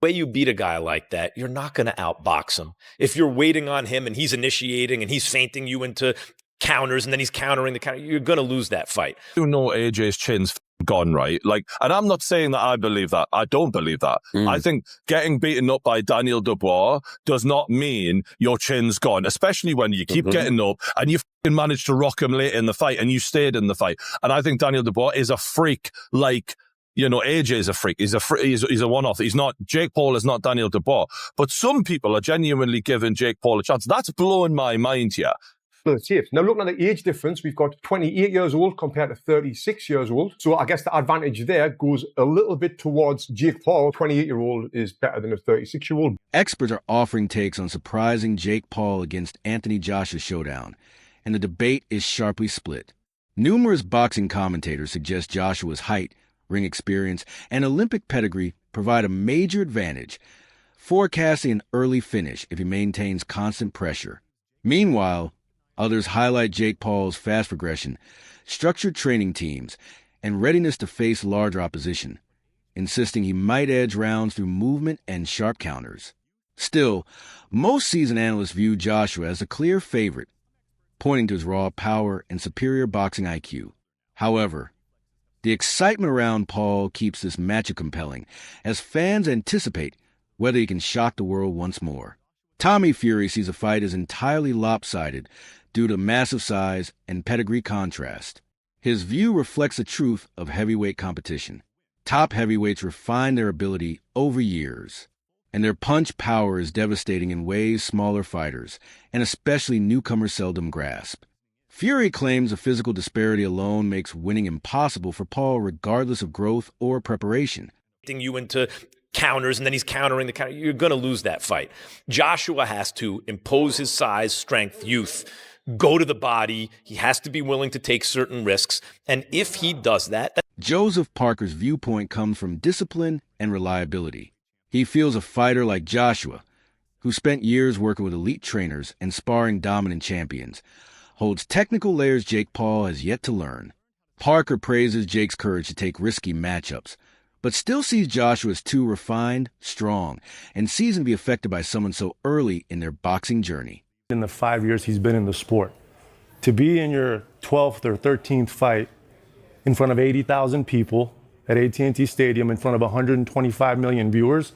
way you beat a guy like that, you're not going to outbox him. If you're waiting on him and he's initiating and he's feinting you into counters and then he's countering the counter, you're going to lose that fight. You know AJ's chin's gone, right? And I'm not saying that I believe that. I don't believe that. I think getting beaten up by Daniel Dubois does not mean your chin's gone, especially when you keep getting up and you manage to rock him late in the fight and you stayed in the fight. And I think Daniel Dubois is a freak AJ is a freak. He's a one-off. He's not, Jake Paul is not Daniel Dubois. But some people are genuinely giving Jake Paul a chance. That's blowing my mind here. Now, looking at the age difference, we've got 28 years old compared to 36 years old. So I guess the advantage there goes a little bit towards Jake Paul. 28-year-old is better than a 36-year-old. Experts are offering takes on surprising Jake Paul against Anthony Joshua showdown, and the debate is sharply split. Numerous boxing commentators suggest Joshua's height, ring experience, and Olympic pedigree provide a major advantage, forecasting an early finish if he maintains constant pressure. Meanwhile, others highlight Jake Paul's fast progression, structured training teams, and readiness to face larger opposition, insisting he might edge rounds through movement and sharp counters. Still, most seasoned analysts view Joshua as a clear favorite, pointing to his raw power and superior boxing IQ. However, the excitement around Paul keeps this matchup compelling, as fans anticipate whether he can shock the world once more. Tommy Fury sees the fight as entirely lopsided due to massive size and pedigree contrast. His view reflects the truth of heavyweight competition. Top heavyweights refine their ability over years, and their punch power is devastating in ways smaller fighters, and especially newcomers, seldom grasp. Fury claims the physical disparity alone makes winning impossible for Paul regardless of growth or preparation. You into counters and then he's countering the counter, you're going to lose that fight. Joshua has to impose his size, strength, youth, go to the body. He has to be willing to take certain risks. And if he does that... Joseph Parker's viewpoint comes from discipline and reliability. He feels a fighter like Joshua, who spent years working with elite trainers and sparring dominant champions, holds technical layers Jake Paul has yet to learn. Parker praises Jake's courage to take risky matchups, but still sees Joshua as too refined, strong, and seasoned to be affected by someone so early in their boxing journey. In the 5 years he's been in the sport, to be in your 12th or 13th fight in front of 80,000 people at AT&T Stadium in front of 125 million viewers,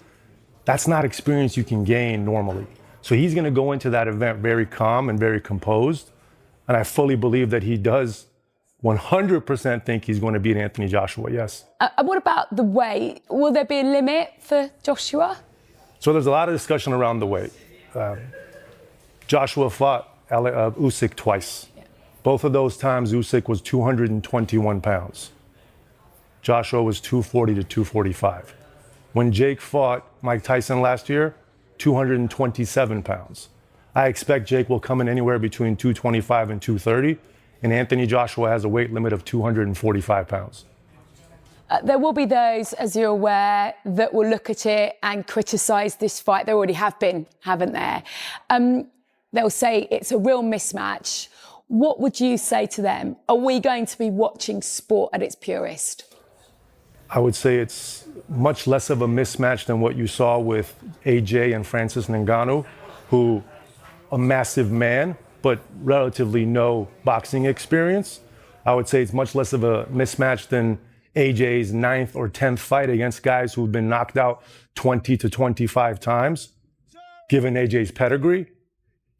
that's not experience you can gain normally. So he's going to go into that event very calm and very composed. And I fully believe that he does 100% think he's going to beat Anthony Joshua, yes. What about the weight? Will there be a limit for Joshua? So there's a lot of discussion around the weight. Joshua fought Usyk twice. Yeah. Both of those times, Usyk was 221 pounds. Joshua was 240 to 245. When Jake fought Mike Tyson last year, 227 pounds. I expect Jake will come in anywhere between 225 and 230, and Anthony Joshua has a weight limit of 245 pounds. There will be those, as you're aware, that will look at it and criticise this fight. There already have been, haven't there? They'll say it's a real mismatch. What would you say to them? Are we going to be watching sport at its purest? I would say it's much less of a mismatch than what you saw with AJ and Francis Ngannou, who a massive man, but relatively no boxing experience. I would say it's much less of a mismatch than AJ's 9th or 10th fight against guys who've been knocked out 20 to 25 times. Given AJ's pedigree,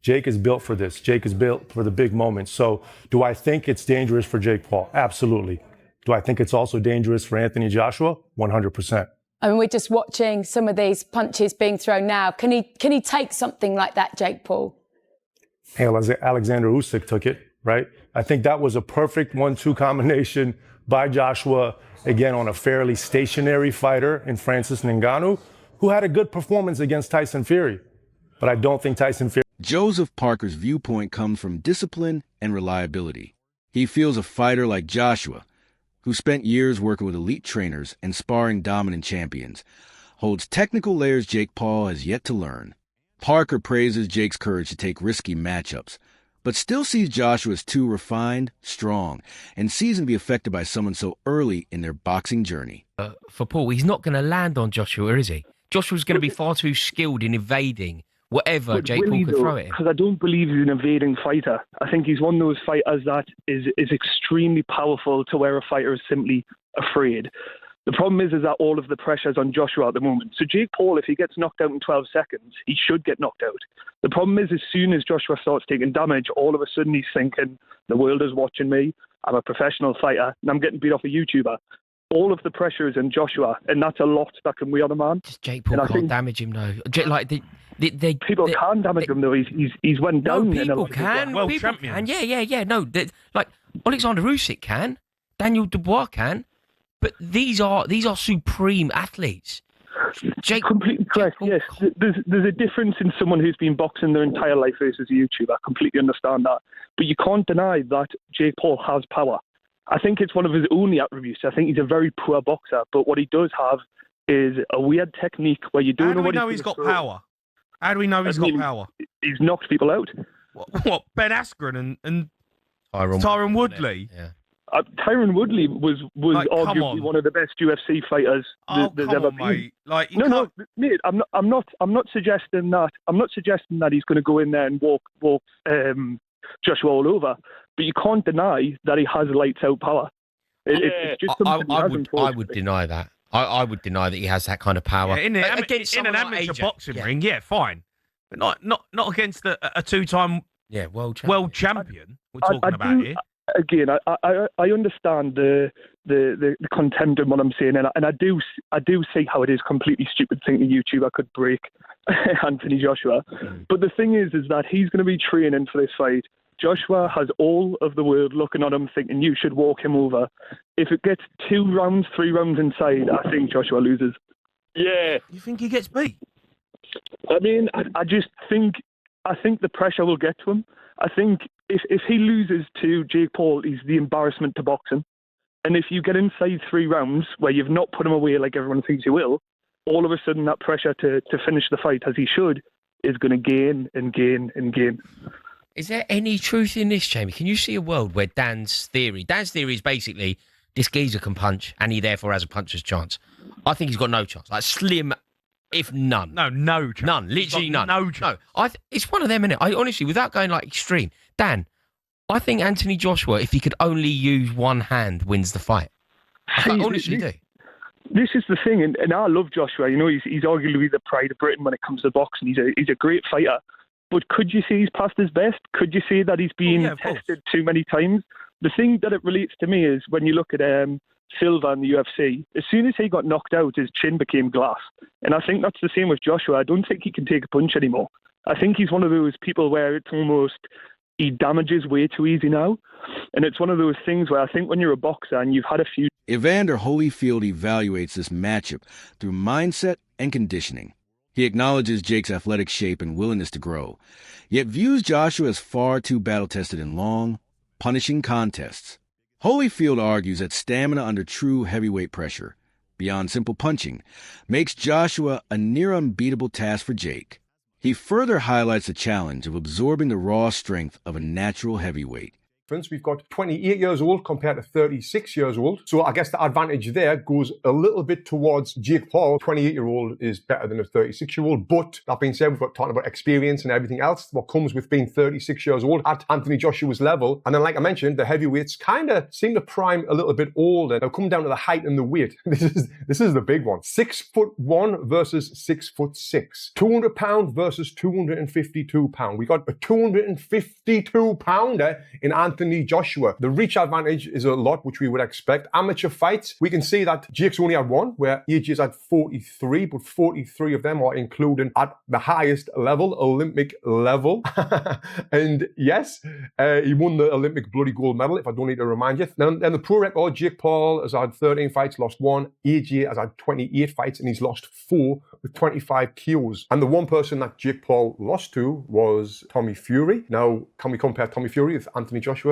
Jake is built for this. Jake is built for the big moments. So do I think it's dangerous for Jake Paul? Absolutely. Do I think it's also dangerous for Anthony Joshua? 100%. I mean, we're just watching some of these punches being thrown now. Can he take something like that, Jake Paul? Hey, Alexander Usyk took it, right? I think that was a perfect 1-2 combination by Joshua, again, on a fairly stationary fighter in Francis Ngannou, who had a good performance against Tyson Fury. But I don't think Tyson Fury... Joseph Parker's viewpoint comes from discipline and reliability. He feels a fighter like Joshua, who spent years working with elite trainers and sparring dominant champions, holds technical layers Jake Paul has yet to learn. Parker praises Jake's courage to take risky matchups, but still sees Joshua as too refined, strong, and seasoned to be affected by someone so early in their boxing journey. For Paul, he's not going to land on Joshua, is he? Joshua's going to be far too skilled in evading whatever Jake Paul could throw at him. Because I don't believe he's an evading fighter. I think he's one of those fighters that is extremely powerful to where a fighter is simply afraid. The problem is that all of the pressure's on Joshua at the moment. So Jake Paul, if he gets knocked out in 12 seconds, he should get knocked out. The problem is as soon as Joshua starts taking damage, all of a sudden he's thinking, the world is watching me, I'm a professional fighter, and I'm getting beat off a YouTuber. All of the pressure is in Joshua, and that's a lot that can weigh on a man. Just Jake Paul can't damage him, though. People can damage him, though. He's went down. No, people can. World people champions. can. Yeah. No, like Alexander Usyk can, Daniel Dubois can, but these are supreme athletes. Jake, completely correct. Yes, there's a difference in someone who's been boxing their entire life versus a YouTuber. I completely understand that, but you can't deny that Jake Paul has power. I think it's one of his only attributes. I think he's a very poor boxer, but what he does have is a weird technique where you don't How know do we what know he's got power? How do we know he's got power? He's knocked people out. What Ben Askren and Tyron Woodley? Yeah. Tyron Woodley was Like, arguably one of the best UFC fighters there's ever been. Mate. Like, No, mate. I'm not suggesting that. I'm not suggesting that he's going to go in there and walk Joshua all over. But you can't deny that he has lights out power. It's just something I would deny that. I would deny that he has that kind of power. Yeah, in an amateur like boxing ring, yeah, fine, but not against a two-time world champion. We're talking about here. Again, I understand the contempt in what I'm saying, and I do see how it is completely stupid thinking YouTuber could break Anthony Joshua. But the thing is that he's going to be training for this fight. Joshua has all of the world looking at him thinking you should walk him over. If it gets 3 rounds inside, I think Joshua loses. Yeah. You think he gets beat? I mean, I think the pressure will get to him. I think if he loses to Jake Paul, he's the embarrassment to boxing. And if you get inside 3 rounds where you've not put him away like everyone thinks you will, all of a sudden that pressure to finish the fight as he should is going to gain and gain and gain. Is there any truth in this, Jamie? Can you see a world where Dan's theory is basically this geezer can punch and he therefore has a puncher's chance? I think he's got no chance. Like slim, if none. No chance. None. Literally none. No chance. No, it's one of them, innit? I honestly, without going like extreme, Dan, I think Anthony Joshua, if he could only use one hand, wins the fight. I honestly do. This is the thing, and I love Joshua. You know, he's arguably the pride of Britain when it comes to boxing. He's a great fighter. But could you say he's past his best? Could you say that he's been tested too many times? The thing that it relates to me is when you look at Silva in the UFC, as soon as he got knocked out, his chin became glass. And I think that's the same with Joshua. I don't think he can take a punch anymore. I think he's one of those people where it's almost he damages way too easy now. And it's one of those things where I think when you're a boxer and you've had a few... Evander Holyfield evaluates this matchup through mindset and conditioning. He acknowledges Jake's athletic shape and willingness to grow, yet views Joshua as far too battle-tested in long, punishing contests. Holyfield argues that stamina under true heavyweight pressure, beyond simple punching, makes Joshua a near unbeatable task for Jake. He further highlights the challenge of absorbing the raw strength of a natural heavyweight. We've got 28 years old compared to 36 years old. So I guess the advantage there goes a little bit towards Jake Paul. 28-year-old is better than a 36-year-old. But that being said, we've got talking about experience and everything else, what comes with being 36 years old at Anthony Joshua's level. And then, like I mentioned, the heavyweights kind of seem to prime a little bit older. Now, come down to the height and the weight. This is the big one. 6'1" versus 6'6". 200 pound versus 252 pound. We got a 252 pounder in Anthony Joshua. The reach advantage is a lot, which we would expect. Amateur fights, we can see that Jake's only had one, where AJ's had 43, but 43 of them are including at the highest level, Olympic level. And yes, he won the Olympic bloody gold medal, if I don't need to remind you. Then the pro record, Jake Paul has had 13 fights, lost 1. AJ has had 28 fights, and he's lost 4 with 25 KOs. And the one person that Jake Paul lost to was Tommy Fury. Now, can we compare Tommy Fury with Anthony Joshua?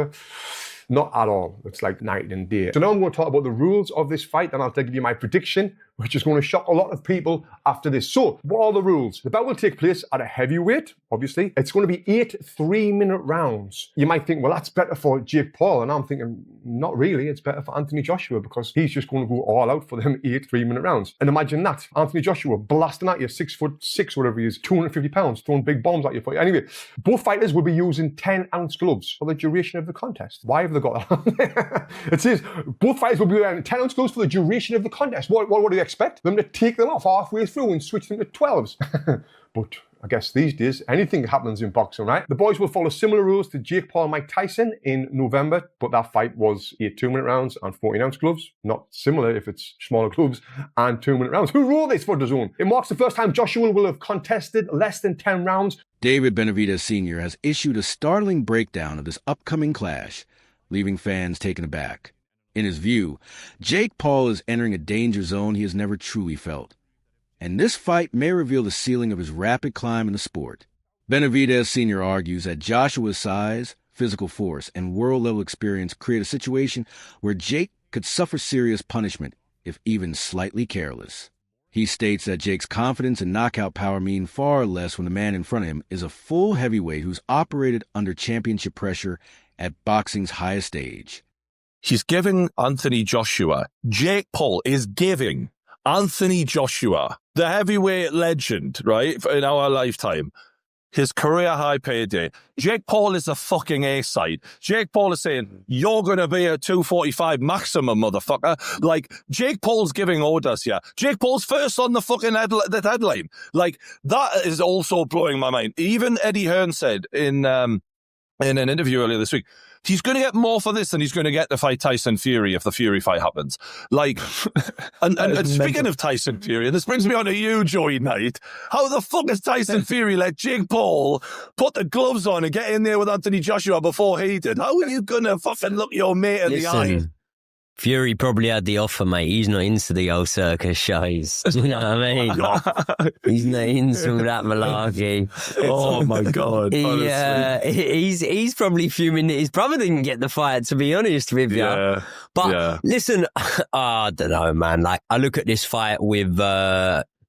Not at all. It's like night and day. So now I'm going to talk about the rules of this fight, and I'll give you my prediction which is going to shock a lot of people after this. So, what are the rules? The bout will take place at a heavyweight, obviously. It's going to be 8 3-minute rounds. You might think, well, that's better for Jake Paul. And I'm thinking, not really. It's better for Anthony Joshua because he's just going to go all out for them 8 3-minute rounds. And imagine that. Anthony Joshua blasting at you, 6'6", whatever he is, 250 pounds, throwing big bombs at you. Anyway, both fighters will be using 10-ounce gloves for the duration of the contest. Why have they got that? It says both fighters will be wearing 10-ounce gloves for the duration of the contest. What do you expect? Them to take them off halfway through and switch them to 12s. But I guess these days, anything happens in boxing, right? The boys will follow similar rules to Jake Paul and Mike Tyson in November, but that fight was 8 2-minute rounds and 14-ounce gloves. Not similar if it's smaller gloves and 2-minute rounds. Who wrote this for DAZN? It marks the first time Joshua will have contested less than 10 rounds. David Benavidez Sr. has issued a startling breakdown of this upcoming clash, leaving fans taken aback. In his view, Jake Paul is entering a danger zone he has never truly felt. And this fight may reveal the ceiling of his rapid climb in the sport. Benavidez Sr. argues that Joshua's size, physical force, and world-level experience create a situation where Jake could suffer serious punishment if even slightly careless. He states that Jake's confidence and knockout power mean far less when the man in front of him is a full heavyweight who's operated under championship pressure at boxing's highest stage. He's giving Anthony Joshua, Jake Paul is giving Anthony Joshua, the heavyweight legend, right, in our lifetime, his career high payday. Jake Paul is the fucking A-side. Jake Paul is saying, you're going to be a 245 maximum, motherfucker. Like, Jake Paul's giving orders here. Jake Paul's first on the fucking headline. Like, that is also blowing my mind. Even Eddie Hearn said in an interview earlier this week, he's going to get more for this than he's going to get to fight Tyson Fury if the Fury fight happens. Like, and speaking of Tyson Fury, and this brings me on to you, Joey Knight. How the fuck has Tyson Fury let Jake Paul put the gloves on and get in there with Anthony Joshua before he did? How are you going to fucking look your mate in the eye? Fury probably had the offer, mate. He's not into the old circus shows. You know what I mean? He's not into that malarkey. Oh my God. He's probably fuming that his brother didn't get the fight, to be honest with you. Yeah. But listen, I don't know, man. Like, I look at this fight with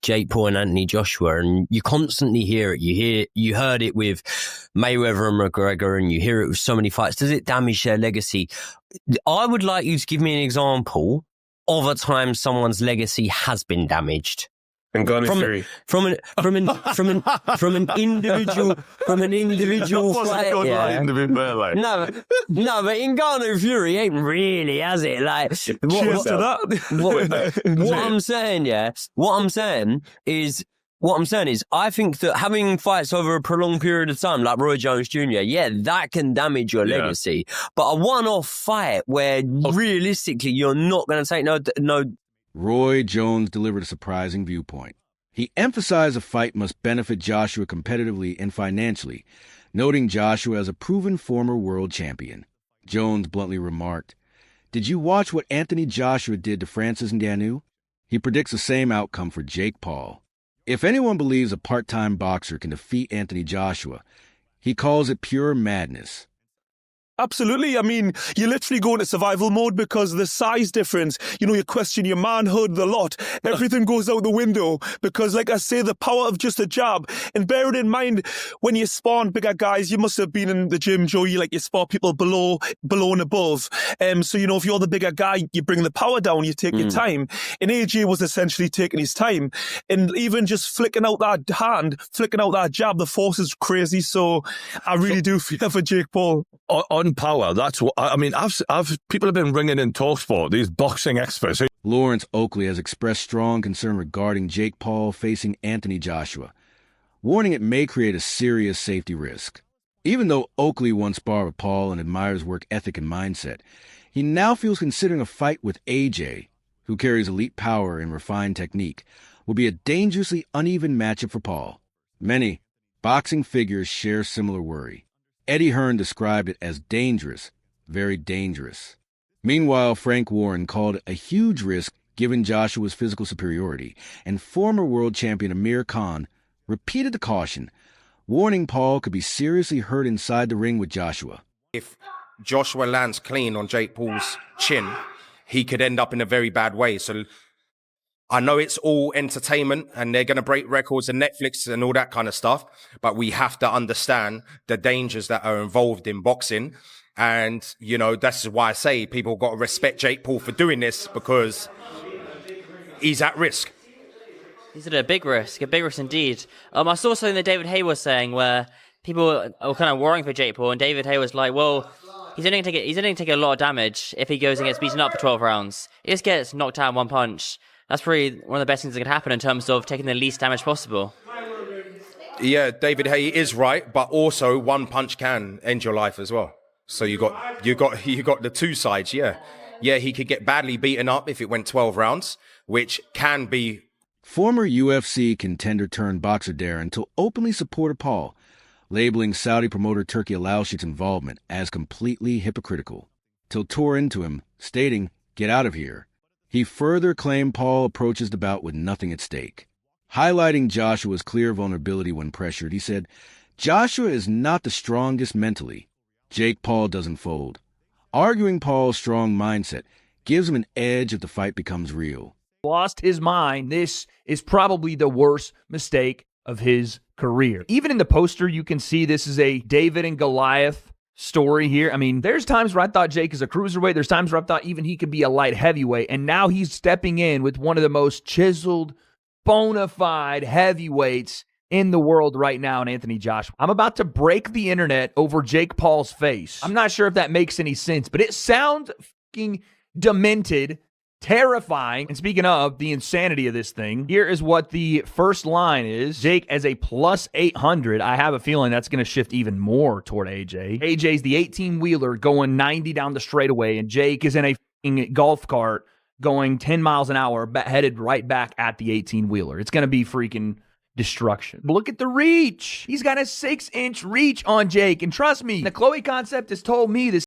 Jake Paul and Anthony Joshua, and you constantly hear it. You heard it with Mayweather and McGregor, and you hear it with so many fights. Does it damage their legacy? I would like you to give me an example of a time someone's legacy has been damaged. And gone in Fury. From an individual fight. Yeah. No, but Ngannou Fury ain't really, has it? Like, Cheers to that. What I'm saying is, I think that having fights over a prolonged period of time, like Roy Jones Jr., that can damage your legacy. But a one-off fight where realistically you're not going to take no. Roy Jones delivered a surprising viewpoint. He emphasized a fight must benefit Joshua competitively and financially, noting Joshua as a proven former world champion. Jones bluntly remarked, "Did you watch what Anthony Joshua did to Francis Ngannou?" He predicts the same outcome for Jake Paul. If anyone believes a part-time boxer can defeat Anthony Joshua, he calls it pure madness. Absolutely. I mean, you literally go into survival mode because of the size difference. You know, you question your manhood a lot. Everything goes out the window because, like I say, the power of just a jab. And bear it in mind, when you spawn bigger guys, you must have been in the gym, Joe, you spar people below and above. So, you know, if you're the bigger guy, you bring the power down, you take your time. And AJ was essentially taking his time. And even just flicking out that hand, flicking out that jab, the force is crazy. So I really do feel for Jake Paul. On power, that's what I mean. I've people have been ringing in TalkSport, these boxing experts. Lawrence Oakley has expressed strong concern regarding Jake Paul facing Anthony Joshua, warning it may create a serious safety risk. Even though Oakley once sparred with Paul and admires work ethic and mindset, he now feels considering a fight with AJ, who carries elite power and refined technique, will be a dangerously uneven matchup for Paul. Many boxing figures share similar worry. Eddie Hearn described it as dangerous, very dangerous. Meanwhile, Frank Warren called it a huge risk given Joshua's physical superiority, and former world champion Amir Khan repeated the caution, warning Paul could be seriously hurt inside the ring with Joshua. If Joshua lands clean on Jake Paul's chin, he could end up in a very bad way. So I know it's all entertainment and they're going to break records and Netflix and all that kind of stuff, but we have to understand the dangers that are involved in boxing. And, you know, that's why I say people got to respect Jake Paul for doing this, because he's at risk. He's at a big risk indeed. I saw something that David Hay was saying where people are kind of worrying for Jake Paul, and David Hay was like, well, he's only going to take a lot of damage if he goes and gets beaten up for 12 rounds. He just gets knocked out in one punch. That's probably one of the best things that could happen in terms of taking the least damage possible. Yeah, David Hay is right, but also one punch can end your life as well. So you got the two sides. Yeah, he could get badly beaten up if it went 12 rounds, which can be. Former UFC contender turned boxer Darren to openly support Paul, labeling Saudi promoter Turki Al-Sheikh's involvement as completely hypocritical, till tore into him, stating, "Get out of here." He further claimed Paul approaches the bout with nothing at stake. Highlighting Joshua's clear vulnerability when pressured, he said, "Joshua is not the strongest mentally. Jake Paul doesn't fold." Arguing Paul's strong mindset gives him an edge if the fight becomes real. Lost his mind. This is probably the worst mistake of his career. Even in the poster, you can see this is a David and Goliath story here. I mean, there's times where I thought Jake is a cruiserweight. There's times where I thought even he could be a light heavyweight. And now he's stepping in with one of the most chiseled, bona fide heavyweights in the world right now in Anthony Joshua. I'm about to break the internet over Jake Paul's face. I'm not sure if that makes any sense, but it sounds fucking demented, terrifying. And speaking of the insanity of this thing, here is what the first line is. Jake as a plus 800. I have a feeling that's going to shift even more toward AJ. AJ's the 18-wheeler going 90 down the straightaway, and Jake is in a fucking golf cart going 10 miles an hour, headed right back at the 18-wheeler. It's going to be freaking destruction. But look at the reach. He's got a 6-inch reach on Jake. And trust me, the Chloe concept has told me this